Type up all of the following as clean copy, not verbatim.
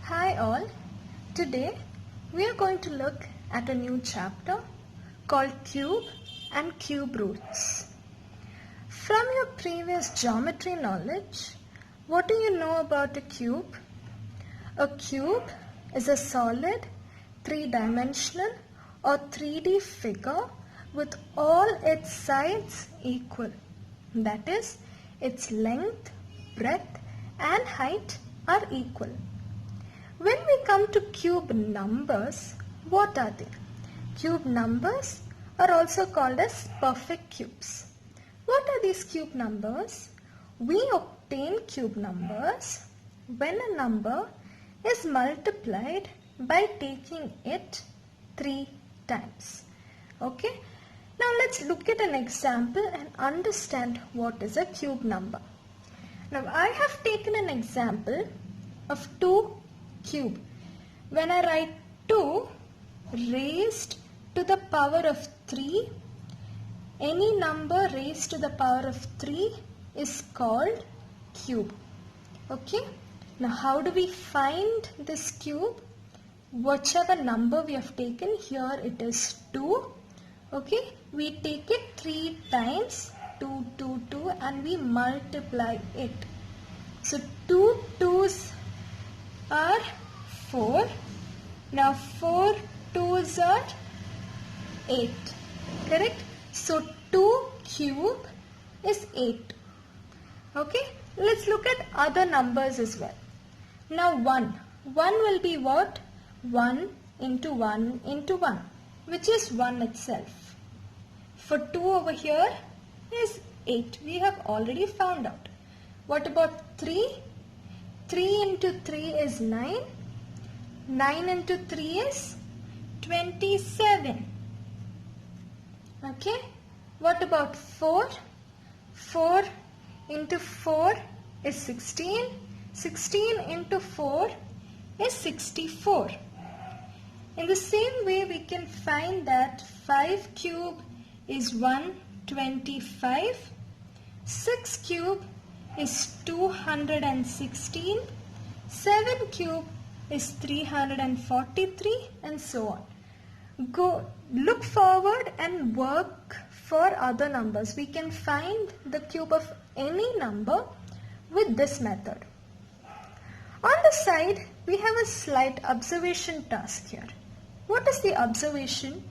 Hi all, today we are going to look at a new chapter called Cube and Cube Roots. From your previous geometry knowledge, what do you know about a cube? A cube is a solid, three-dimensional or 3D figure with all its sides equal. That is, its length, breadth and height are equal. When we come to cube numbers, what are they? Cube numbers are also called as perfect cubes. What are these cube numbers? We obtain cube numbers when a number is multiplied by taking it 3 times. Okay? Now let's look at an example and understand what is a cube number. Now I have taken an example of 2 cube. When I write 2 raised to the power of 3, any number raised to the power of 3 is called cube. Okay? Now how do we find this cube? Whichever number we have taken, here it is 2. Okay? We take it 3 times, 2, 2, 2 and we multiply it. So 2 2's are 4. Now 4 2's are 8. Correct? So 2 cube is 8. Okay? Let's look at other numbers as well. Now 1. 1 will be what? 1 into 1 into 1, which is 1 itself. For 2 over here is 8. We have already found out. What about 3? 3 into 3 is 9. 9 into 3 is 27. Okay. What about 4? 4 into 4 is 16. 16 into 4 is 64. In the same way, we can find that 5 cube is 125. 6 cube is 216, 7 cube is 343 and so on. Go look forward and work for other numbers. We can find the cube of any number with this method. On the side, we have a slight observation task here. What is the observation?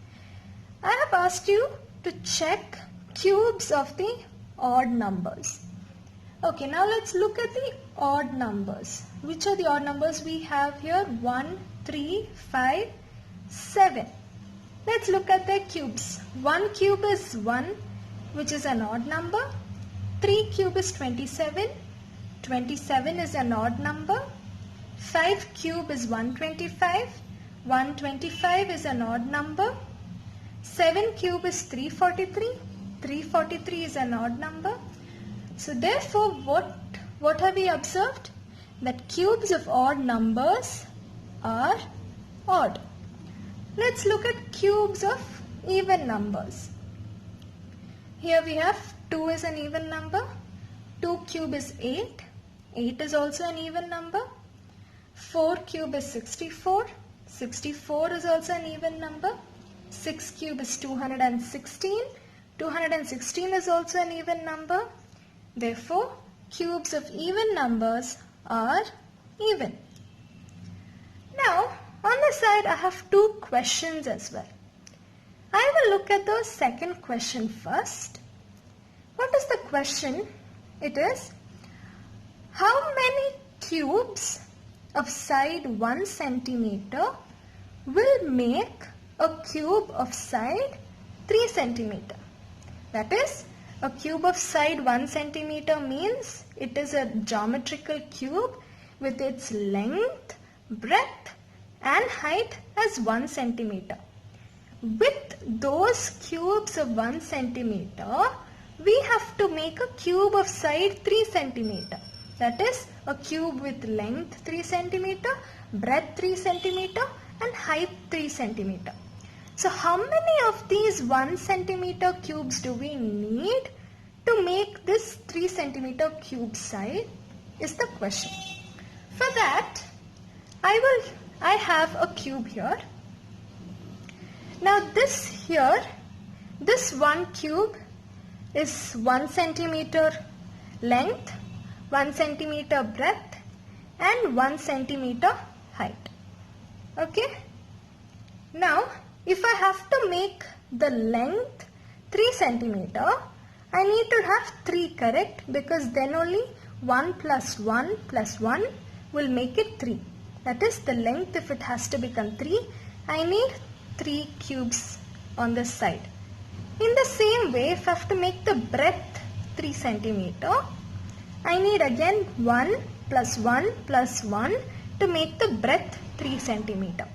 I have asked you to check cubes of the odd numbers. Okay, now let's look at the odd numbers. Which are the odd numbers we have here? 1, 3, 5, 7. Let's look at their cubes. 1 cube is 1, which is an odd number. 3 cube is 27. 27 is an odd number. 5 cube is 125. 125 is an odd number. 7 cube is 343. 343 is an odd number. So therefore, what have we observed? That cubes of odd numbers are odd. Let's look at cubes of even numbers. Here we have 2 is an even number. 2 cube is 8. 8 is also an even number. 4 cube is 64. 64 is also an even number. 6 cube is 216. 216 is also an even number. Therefore, cubes of even numbers are even. Now, on the side I have 2 questions as well. I will look at the second question first. What is the question? It is, how many cubes of side 1 centimeter will make a cube of side 3 centimeter? That is, a cube of side 1 centimeter means it is a geometrical cube with its length, breadth and height as 1 centimeter. With those cubes of 1 centimeter, we have to make a cube of side 3 centimeter. That is, a cube with length 3 centimeter, breadth 3 centimeter and height 3 centimeter. So how many of these 1 centimeter cubes do we need to make this 3 centimeter cube side is the question. For that, I have a cube here. Now this here, this one cube is 1 centimeter length, 1 centimeter breadth and 1 centimeter height. Okay. Now if I have to make the length 3 centimeter, I need to have 3, correct? Because then only 1 plus 1 plus 1 will make it 3. That is the length. If it has to become 3, I need 3 cubes on this side. In the same way, if I have to make the breadth 3 centimeter, I need again 1 plus 1 plus 1 to make the breadth 3 centimeter.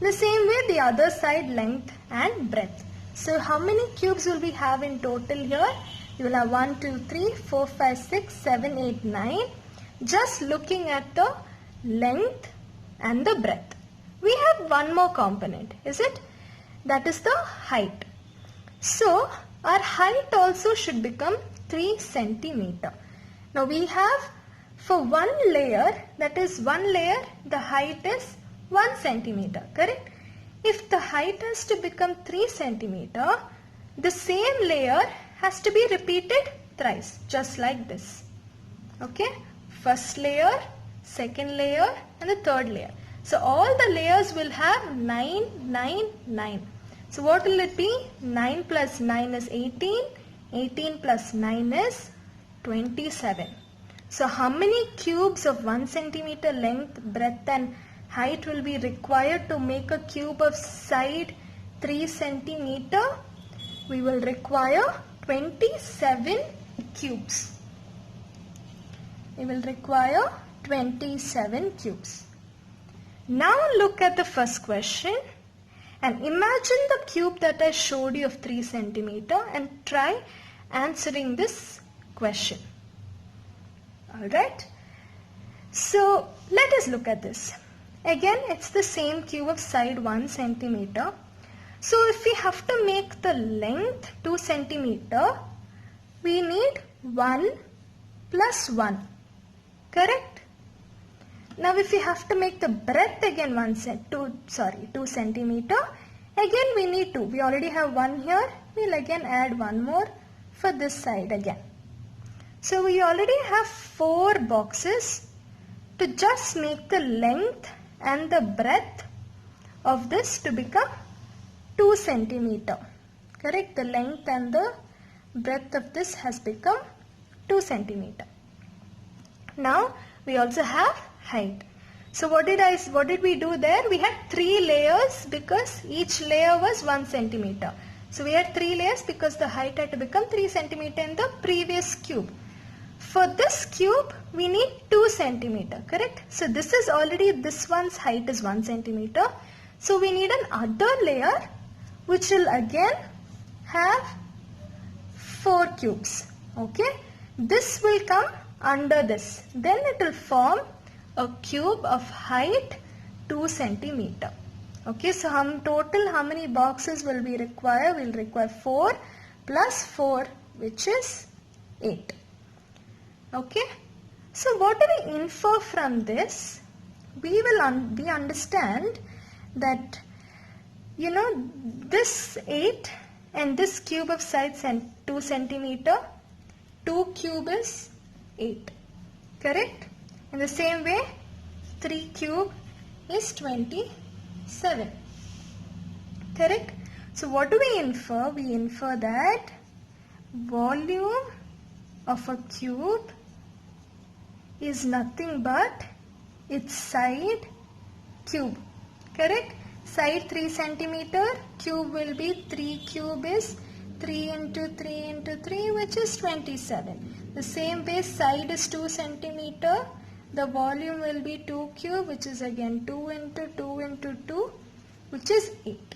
The same way the other side, length and breadth. So how many cubes will we have in total here? You will have 1, 2, 3, 4, 5, 6, 7, 8, 9. Just looking at the length and the breadth. We have one more component, is it? That is the height. So our height also should become 3 centimeter. Now we have for one layer, that is one layer, the height is 1 centimeter, correct? If the height has to become 3 centimeter, the same layer has to be repeated thrice, just like this. Okay? First layer, second layer and the third layer. So all the layers will have 9, 9, 9. So what will it be? 9 plus 9 is 18. 18 plus 9 is 27. So how many cubes of 1 centimeter length, breadth and height will be required to make a cube of side 3 centimeter? We will require 27 cubes. We will require 27 cubes. Now look at the first question and imagine the cube that I showed you of 3 centimeter and try answering this question. Alright. So let us look at this. Again, it's the same cube of side 1 centimeter. So if we have to make the length 2 centimeter, we need 1 plus 1. Correct? Now if we have to make the breadth again 2 centimeter, again we need 2. We already have 1 here. We'll again add 1 more for this side again. So we already have 4 boxes to just make the length and the breadth of this to become 2 centimeter. Correct? The length and the breadth of this has become 2 centimeter. Now we also have height. So what did we do there? We had 3 layers because each layer was 1 centimeter. So we had 3 layers because the height had to become 3 centimeter in the previous cube. For this cube, we need 2 centimeter, correct? So this is already, this one's height is 1 centimeter. So we need another layer which will again have 4 cubes, okay? This will come under this. Then it will form a cube of height 2 centimeter. Okay, so total how many boxes will we require? We will require 4 plus 4, which is 8. Okay, so what do we infer from this? We understand that, you know, this 8 and this cube of side 2 centimeter, 2 cube is 8. Correct? In the same way, 3 cube is 27. Correct? So what do we infer? We infer that volume of a cube is nothing but its side cube. Correct? Side 3 centimeter, cube will be 3 cube is 3 into 3 into 3, which is 27. The same way side is 2 centimeter, the volume will be 2 cube, which is again 2 into 2 into 2, which is 8.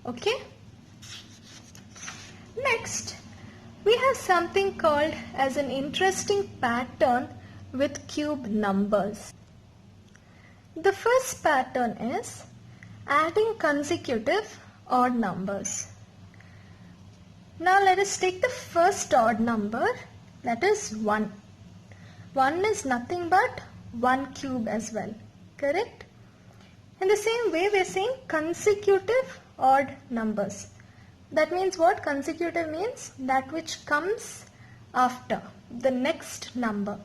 Okay? Next, we have something called as an interesting pattern with cube numbers. The first pattern is adding consecutive odd numbers. Now let us take the first odd number, that is 1. 1 is nothing but 1 cube as well. correct? In the same way, we are saying consecutive odd numbers. That means what? Consecutive means that which comes after the next number.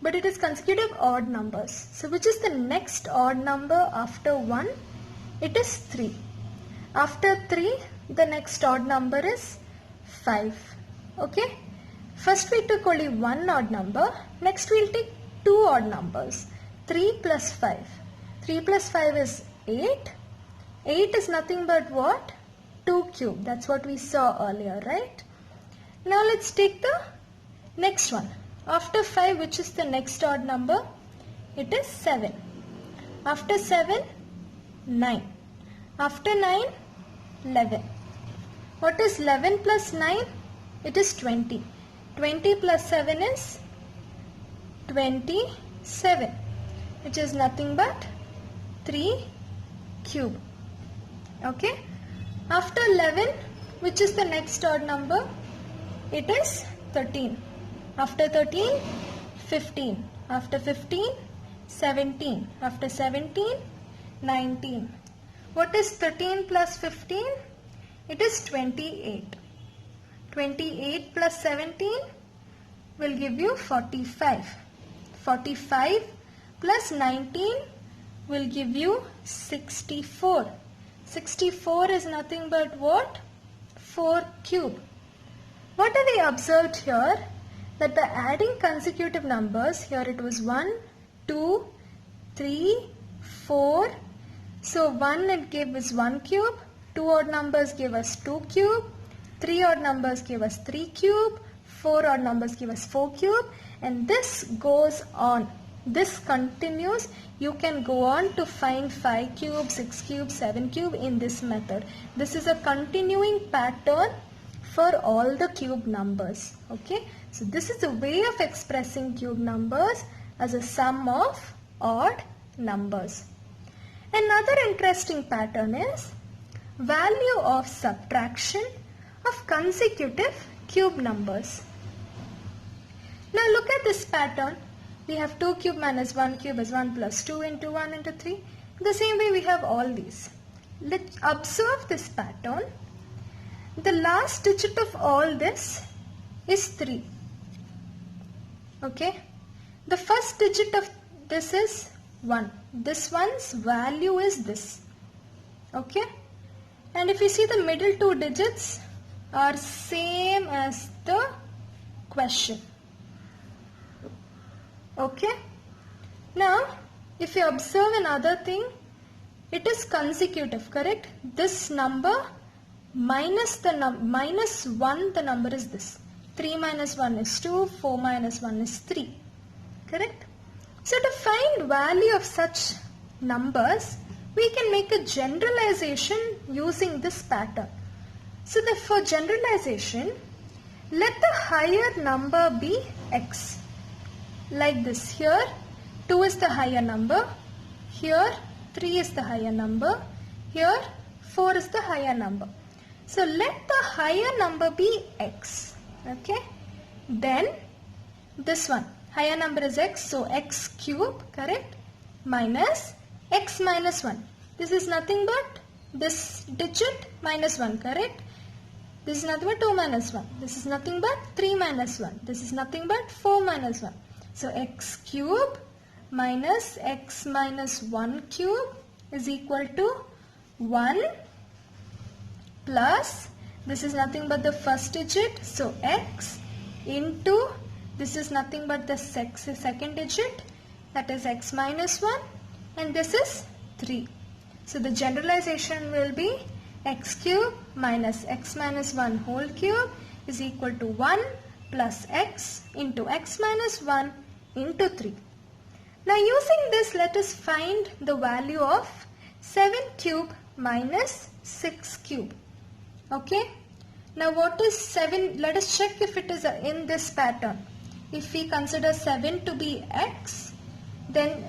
But it is consecutive odd numbers. So which is the next odd number after 1? It is 3. After 3, the next odd number is 5. Okay? First we took only one odd number. Next we will take two odd numbers. 3 plus 5. 3 plus 5 is 8. 8 is nothing but what? 2 cube. That's what we saw earlier, right? Now let's take the next one. After 5, which is the next odd number? It is 7. After 7, 9. After 9, 11. What is 11 plus 9? It is 20. 20 plus 7 is 27, which is nothing but 3 cube. Okay? After 11, which is the next odd number? It is 13. After 13, 15. After 15, 17. After 17, 19. What is 13 plus 15? It is 28. 28 plus 17 will give you 45. 45 plus 19 will give you 64. 64 is nothing but what? 4 cube. What have we observed here? That by adding consecutive numbers, here it was 1, 2, 3, 4. So 1 it gave us 1 cube, 2 odd numbers gave us 2 cube, 3 odd numbers gave us 3 cube, 4 odd numbers give us 4 cube, and this goes on. This continues. You can go on to find 5 cube, 6 cube, 7 cube in this method. This is a continuing pattern for all the cube numbers. Okay, so this is a way of expressing cube numbers as a sum of odd numbers. Another interesting pattern is value of subtraction of consecutive cube numbers. Now look at this pattern. We have 2 cube minus 1 cube is 1 plus 2 into 1 into 3. The same way we have all these. Let's observe this pattern. The last digit of all this is 3. Okay. The first digit of this is 1. This one's value is this. Okay. And if you see the middle two digits are same as the question. Okay. Now, if you observe another thing, it is consecutive, correct? This number minus 1, the number is this. 3 minus 1 is 2, 4 minus 1 is 3. Correct? So to find value of such numbers, we can make a generalization using this pattern. So for generalization, let the higher number be x. Like this. Here 2 is the higher number. Here 3 is the higher number. Here 4 is the higher number. So let the higher number be x. Okay. Then this one. Higher number is x. So x cube. Correct. Minus x minus 1. This is nothing but this digit minus 1. Correct. This is nothing but 2 minus 1. This is nothing but 3 minus 1. This is nothing but 4 minus 1. So x cube minus x minus 1 cube is equal to 1 plus, this is nothing but the first digit, so x into, this is nothing but the second digit, that is x minus 1, and this is 3. So the generalization will be x cube minus x minus 1 whole cube is equal to 1 plus x into x minus 1 into 3. Now using this, let us find the value of 7 cube minus 6 cube. Okay. Now what is 7? Let us check if it is in this pattern. If we consider 7 to be x, then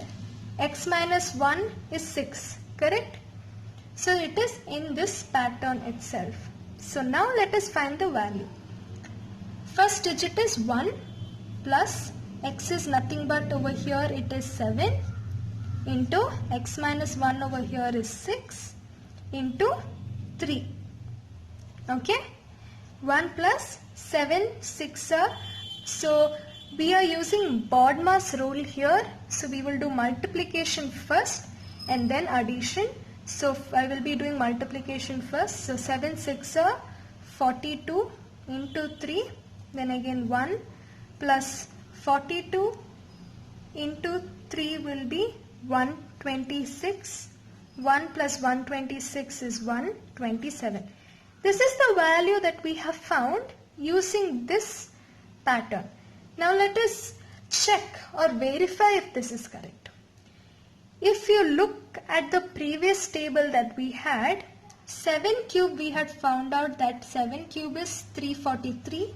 x minus 1 is 6. Correct? So it is in this pattern itself. So now let us find the value. First digit is 1 plus x is nothing but over here it is 7 into x minus 1 over here is 6 into 3. Okay, 1 plus 7, 6 are, so we are using BODMAS rule here. So we will do multiplication first and then addition. So I will be doing multiplication first. So 7 6 are 42 into 3, then again 1 plus 42 into 3 will be 126. 1 plus 126 is 127. This is the value that we have found using this pattern. Now let us check or verify if this is correct. If you look at the previous table that we had, 7 cube, we had found out that 7 cube is 343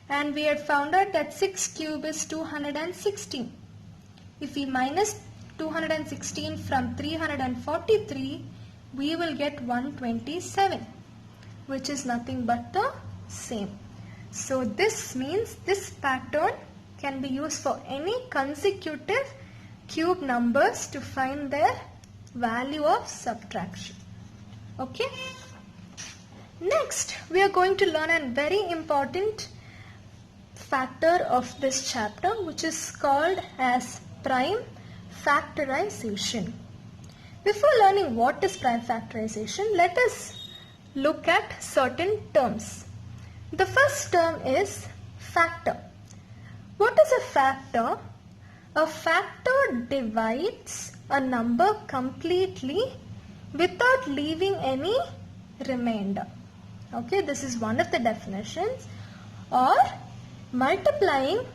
and we had found out that 6 cube is 216. If we minus 216 from 343, we will get 127, which is nothing but the same. So this means this pattern can be used for any consecutive cube numbers to find their value of subtraction. Okay. Next, we are going to learn a very important factor of this chapter, which is called as prime factorization. Before learning what is prime factorization, let us look at certain terms. The first term is factor. What is a factor? A factor divides a number completely without leaving any remainder. Okay, this is one of the definitions. Or multiplying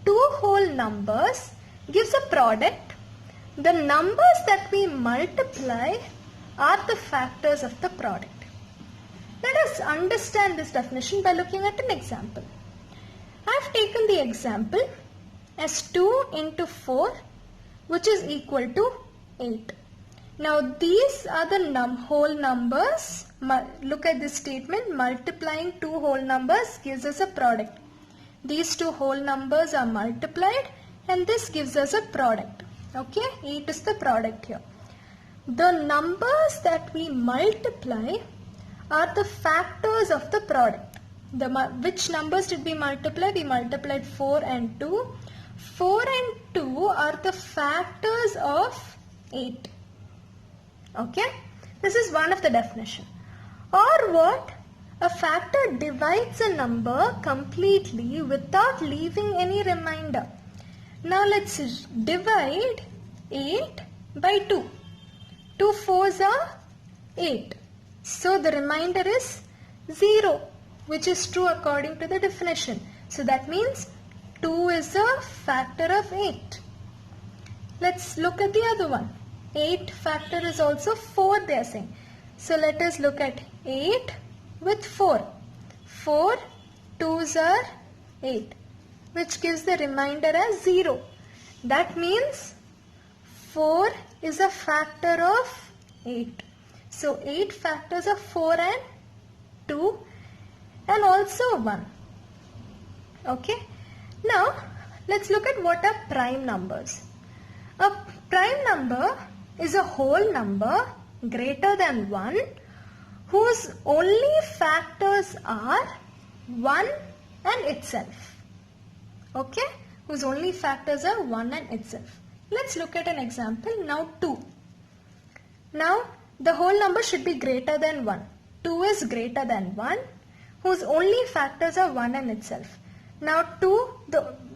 two whole numbers gives a product. The numbers that we multiply are the factors of the product. Let us understand this definition by looking at an example. I have taken the example as 2 into 4, which is equal to 8. Now these are the whole numbers. Look at this statement. Multiplying two whole numbers gives us a product. These two whole numbers are multiplied and this gives us a product. Okay, 8 is the product here. The numbers that we multiply are the factors of the product. Which numbers did we multiply? We multiplied 4 and 2. 4 and 2 are the factors of 8. Okay, this is one of the definition. Or what? A factor divides a number completely without leaving any remainder. Now let's divide 8 by 2. 2 4s are 8. So the remainder is 0, which is true according to the definition. So that means 2 is a factor of 8. Let's look at the other one. 8 factor is also 4, they are saying. So let us look at 8 with 4. 4 2s are 8, which gives the remainder as 0. That means 4 is a factor of 8. So 8 factors are 4 and 2 and also 1. Okay. Now let's look at what are prime numbers. A prime number is a whole number greater than 1 whose only factors are 1 and itself. Okay, whose only factors are 1 and itself. Let's look at an example. Now 2. Now the whole number should be greater than 1. 2 is greater than 1 whose only factors are 1 and itself. Now 2,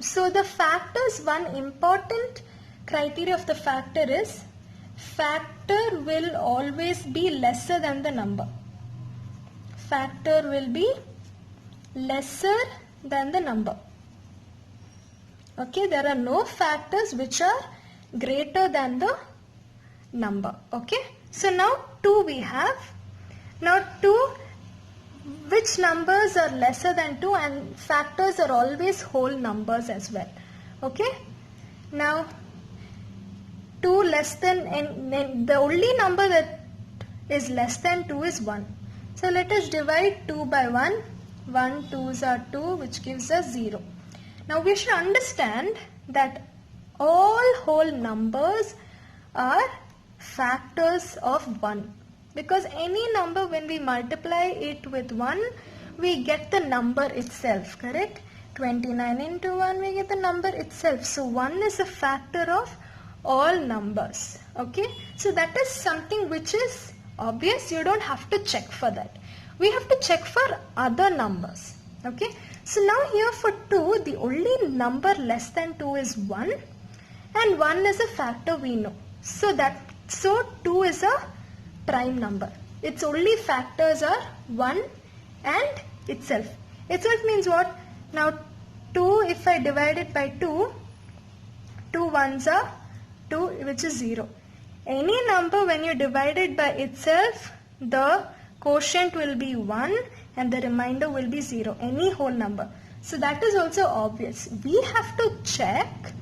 so the factors, one important criteria of the factor is factor will always be lesser than the number. Factor will be lesser than the number. Okay, there are no factors which are greater than the number. Okay, so now 2 we have. Now 2, which numbers are lesser than 2, and factors are always whole numbers as well. Okay, now 2 less than, and the only number that is less than 2 is 1. So let us divide 2 by 1. 1 2s are 2, which gives us 0. Now we should understand that all whole numbers are factors of 1. Because any number, when we multiply it with 1, we get the number itself, correct? 29 into 1, we get the number itself. So 1 is a factor of all numbers. Okay? So that is something which is obvious. You don't have to check for that. We have to check for other numbers. Okay? So now here for 2, the only number less than 2 is 1. And 1 is a factor we know. So 2 is a prime number. Its only factors are 1 and itself. Itself means what? Now 2, if I divide it by 2, 2 ones are 2, which is 0. Any number when you divide it by itself, the quotient will be 1 and the remainder will be 0. Any whole number. So that is also obvious. We have to check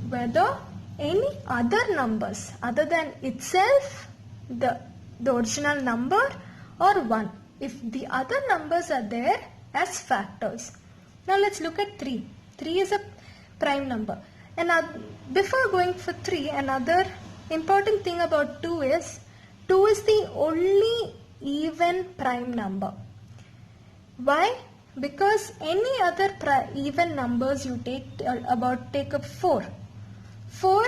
whether any other numbers other than itself, the original number, or 1. If the other numbers are there as factors. Now let's look at 3. 3 is a prime number. And before going for 3, another important thing about 2 is the only even prime number. Why? Because any other even numbers you take up 4. 4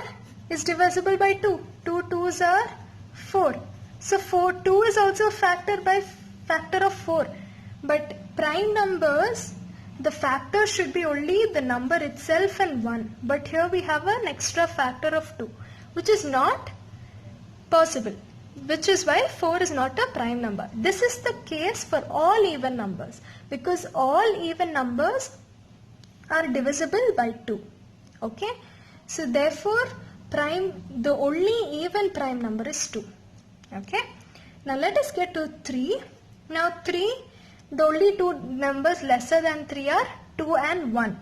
is divisible by 2. 2 2s are 4. So 2 is also a factor of 4. But prime numbers, the factor should be only the number itself and 1. But here we have an extra factor of 2, which is not possible. Which is why 4 is not a prime number. This is the case for all even numbers. Because all even numbers are divisible by 2. Okay? So therefore, the only even prime number is 2. Okay? Now let us get to 3. Now 3, the only two numbers lesser than 3 are 2 and 1.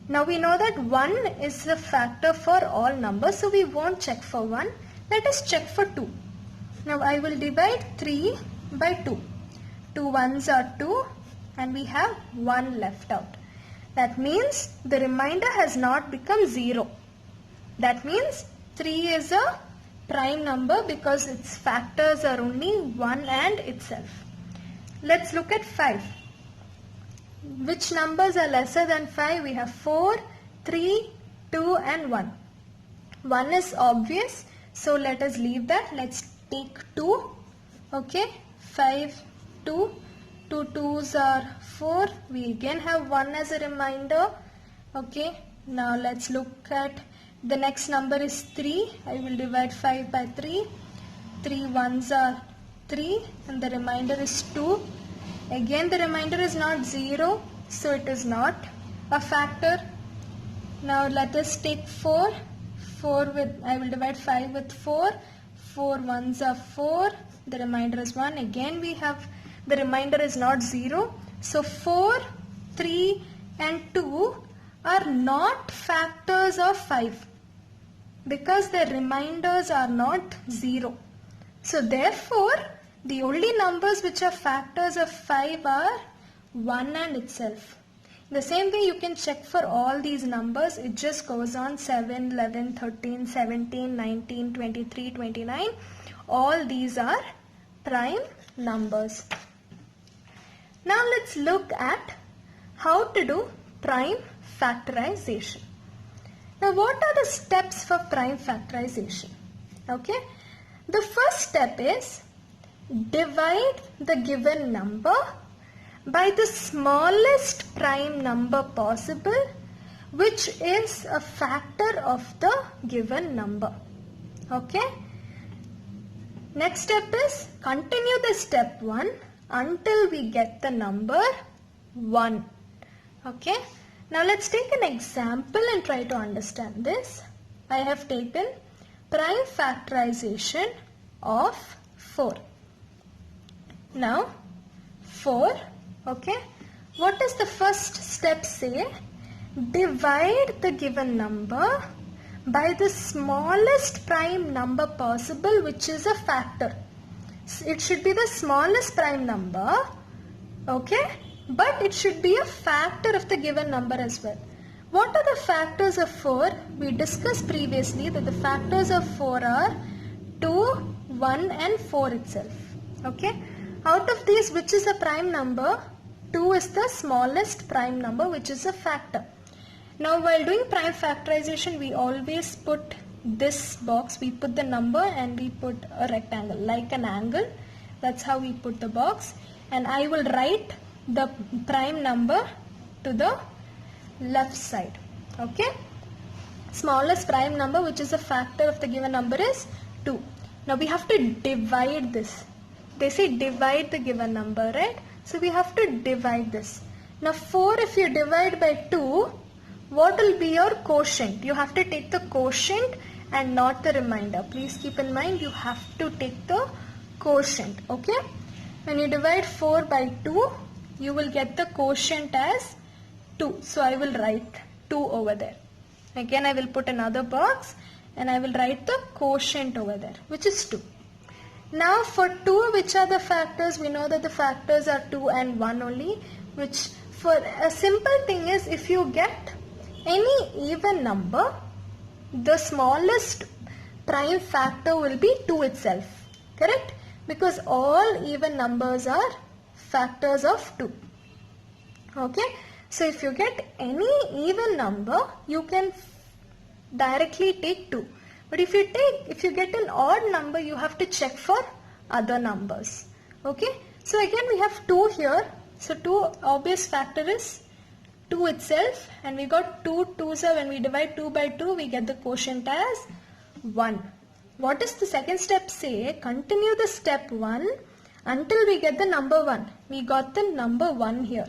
Now we know that 1 is a factor for all numbers, so we won't check for 1. Let us check for 2. Now I will divide 3 by 2. 2 ones are 2 and we have 1 left out. That means the remainder has not become 0. That means 3 is a prime number because its factors are only 1 and itself. Let's look at 5. Which numbers are lesser than 5? We have 4, 3, 2 and 1. 1 is obvious, so let us leave that. Let's take 2. Okay, 5, 2. 2 2s are 4. We again have 1 as a reminder. Okay, now let's look at the next number is 3. I will divide 5 by 3. 3 1s are 3 and the remainder is 2. Again the remainder is not 0, so it is not a factor. Now let us take 4. I will divide 5 with 4. 4 1s are 4. The remainder is 1. Again we have the remainder is not 0. So 4, 3 and 2 are not factors of 5 because their remainders are not 0. So therefore, the only numbers which are factors of 5 are 1 and itself. The same way you can check for all these numbers. It just goes on 7, 11, 13, 17, 19, 23, 29. All these are prime numbers. Now let's look at how to do prime factorization. Now what are the steps for prime factorization? Okay. The first step is divide the given number by the smallest prime number possible, which is a factor of the given number. Okay. Next step is continue the step 1 until we get the number 1. Okay. Now let's take an example and try to understand this. I have taken prime factorization of 4. Now 4, okay, what does the first step say? Divide the given number by the smallest prime number possible, which is a factor. It should be the smallest prime number, okay, but it should be a factor of the given number as well. What are the factors of 4? We discussed previously that the factors of 4 are 1 and 4 itself. Okay. Out of these, which is a prime number? 2 is the smallest prime number, which is a factor. Now while doing prime factorization, we always put this box, we put the number and we put a rectangle like an angle. That's how we put the box, and I will write the prime number to the left side. Okay. Smallest prime number, which is a factor of the given number, is 2. Now we have to divide this. They say divide the given number, right? So we have to divide this. Now 4, if you divide by 2, what will be your quotient? You have to take the quotient and not the remainder. Please keep in mind, you have to take the quotient. Okay. When you divide 4 by 2, you will get the quotient as 2. So I will write 2 over there. Again, I will put another box and I will write the quotient over there, which is 2. Now for 2, which are the factors? We know that the factors are 2 and 1 only, which for a simple thing is, if you get any even number, the smallest prime factor will be 2 itself. Correct? Because all even numbers are factors of 2. Okay. So if you get any even number, you can directly take 2. But if you get an odd number, you have to check for other numbers. Okay. So again we have 2 here. So 2 obvious factor is 2 itself, and we got 2 2s are, when we divide 2 by 2, we get the quotient as 1. What does the second step say? Continue the step 1 until we get the number 1. We got the number 1 here.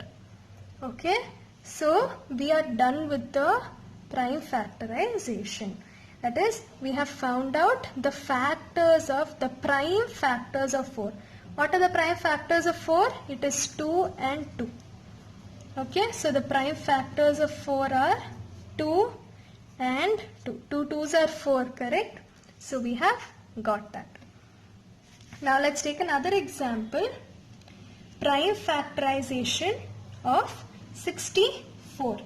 Okay. So we are done with the prime factorization. That is, we have found out the factors of the prime factors of 4. What are the prime factors of 4? It is 2 and 2. Okay, so the prime factors of 4 are 2 and 2. 2 2s are 4, correct? So we have got that. Now let's take another example. Prime factorization of 64.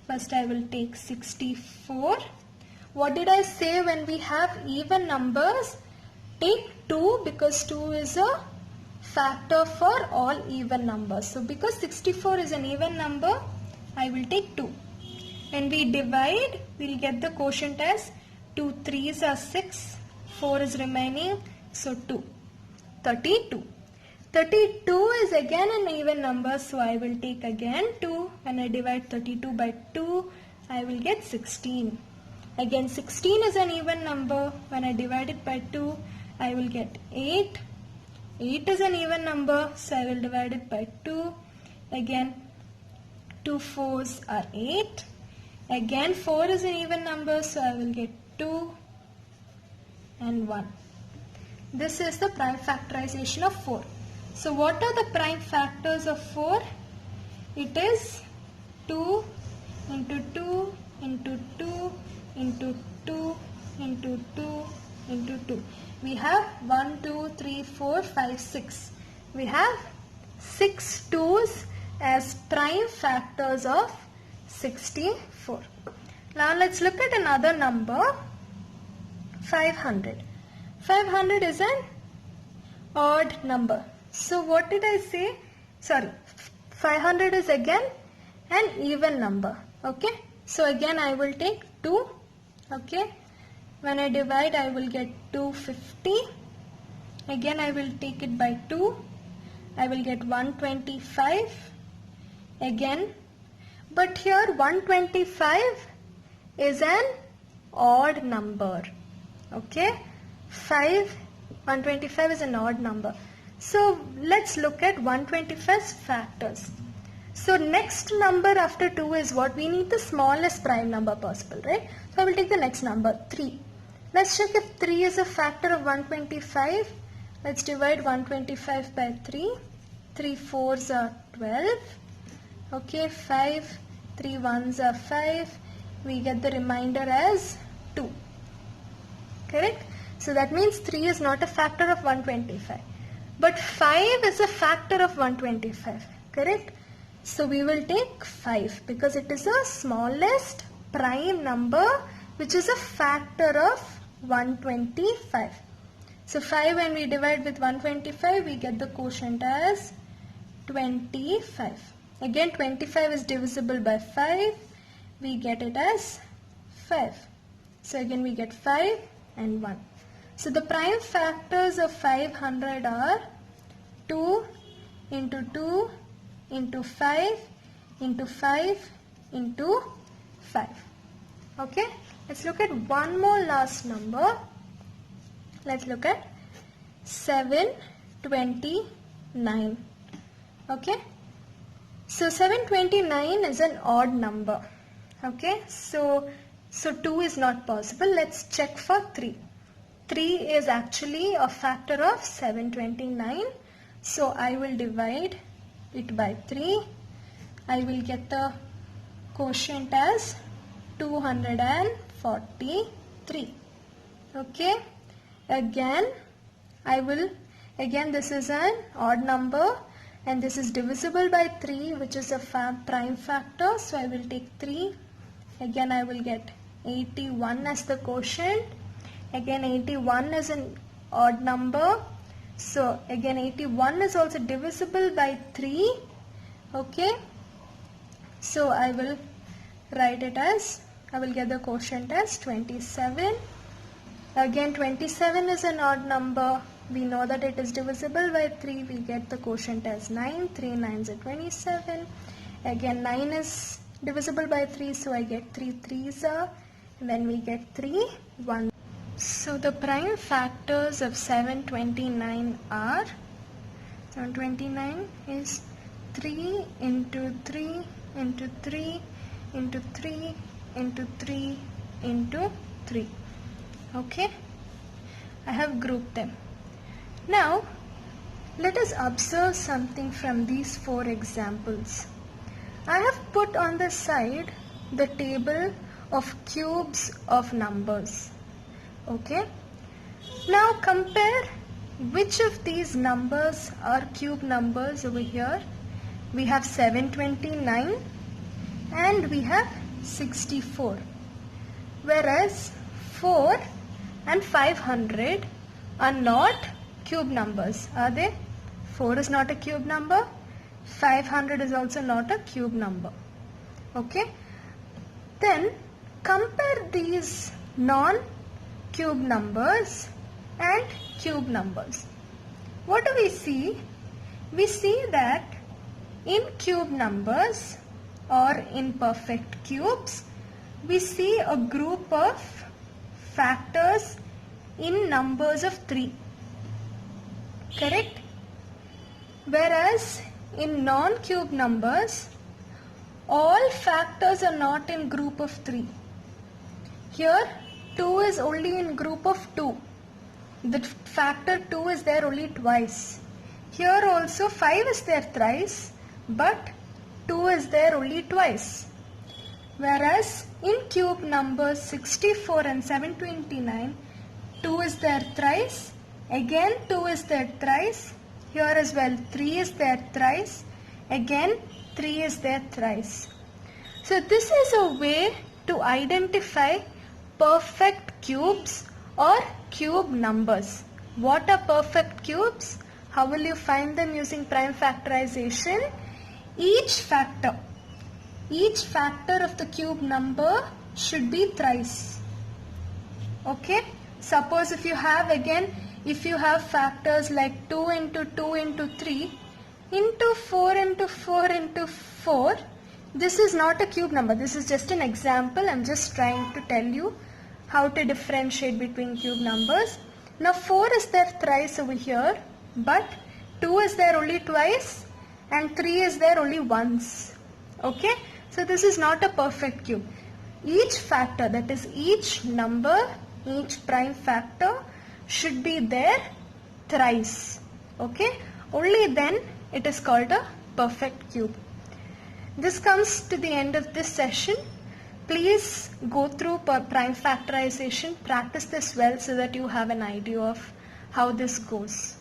First I will take 64. What did I say when we have even numbers? Take 2, because 2 is a factor for all even numbers. So because 64 is an even number, I will take 2. When we divide, we will get the quotient as 2 3s are 6, 4 is remaining, so 2. 32. 32 is again an even number, so I will take again 2. When I divide 32 by 2, I will get 16. Again 16 is an even number. When I divide it by 2, I will get 8. 8 is an even number, so I will divide it by 2. Again 2 4s are 8. Again 4 is an even number, so I will get 2 and 1. This is the prime factorization of 4. So what are the prime factors of 4? It is 2 into 2 into 2 into 2 into 2 into 2. We have 1, 2, 3, 4, 5, 6. We have 6 2's as prime factors of 64. Now let's look at another number, 500. 500 is an odd number. So what did I say? Sorry, 500 is again an even number. Okay. So again I will take 2. Okay. When I divide, I will get 250. Again I will take it by 2. I will get 125. Again. But here 125 is an odd number. Okay. 125 is an odd number. So let's look at 125's factors. So next number after 2 is what? We need the smallest prime number possible, right? So I will take the next number, 3. Let's check if 3 is a factor of 125. Let's divide 125 by 3. 3 4s are 12. Okay, 5. 3 1s are 5. We get the remainder as 2. Correct? So that means 3 is not a factor of 125. But 5 is a factor of 125. Correct? So we will take 5 because it is the smallest prime number which is a factor of 125. So 5 when we divide with 125, we get the quotient as 25. Again 25 is divisible by 5. We get it as 5. So again we get 5 and 1. So the prime factors of 500 are 2 into 2 into 5 into 5 into 5. Okay, let's look at one more last number. Let's look at 729. Okay, so 729 is an odd number. Okay, so 2 is not possible. Let's check for 3. 3 is actually a factor of 729. So I will divide it by 3. I will get the quotient as 243. Okay, again this is an odd number and this is divisible by 3, which is a prime factor. So I will take 3. Again I will get 81 as the quotient. Again 81 is an odd number. So again 81 is also divisible by 3. Okay. So I will write it as, I will get the quotient as 27. Again 27 is an odd number. We know that it is divisible by 3. We get the quotient as 9. 3 9s are 27. Again 9 is divisible by 3. So I get 3 3s are. And then we get 3 1. So the prime factors of 729 are, 729 is 3 into 3 into 3 into 3 into 3 into 3. Okay, I have grouped them. Now let us observe something from these 4 examples. I have put on the side the table of cubes of numbers. Okay, now compare which of these numbers are cube numbers over here. We have 729 and we have 64, whereas 4 and 500 are not cube numbers, are they? 4 is not a cube number, 500 is also not a cube number. Okay, then compare these non-cube numbers and cube numbers. What do we see? We see that in cube numbers or in perfect cubes, we see a group of factors in numbers of 3. Correct? Whereas in non-cube numbers, all factors are not in group of 3. Here 2 is only in group of 2. The factor 2 is there only twice. Here also 5 is there thrice, but 2 is there only twice. Whereas in cube numbers 64 and 729, 2 is there thrice, again 2 is there thrice, here as well 3 is there thrice, again 3 is there thrice. So this is a way to identify perfect cubes or cube numbers. What are perfect cubes? How will you find them using prime factorization? Each factor of the cube number should be thrice. Okay, suppose if you have factors like 2 into 2 into 3 into 4 into 4 into 4, this is not a cube number. This is just an example. I'm just trying to tell you how to differentiate between cube numbers. Now 4 is there thrice over here, but 2 is there only twice and 3 is there only once. Okay, so this is not a perfect cube. Each factor, that is each number, each prime factor should be there thrice. Okay, only then it is called a perfect cube. This comes to the end of this session. Please go through prime factorization, practice this well so that you have an idea of how this goes.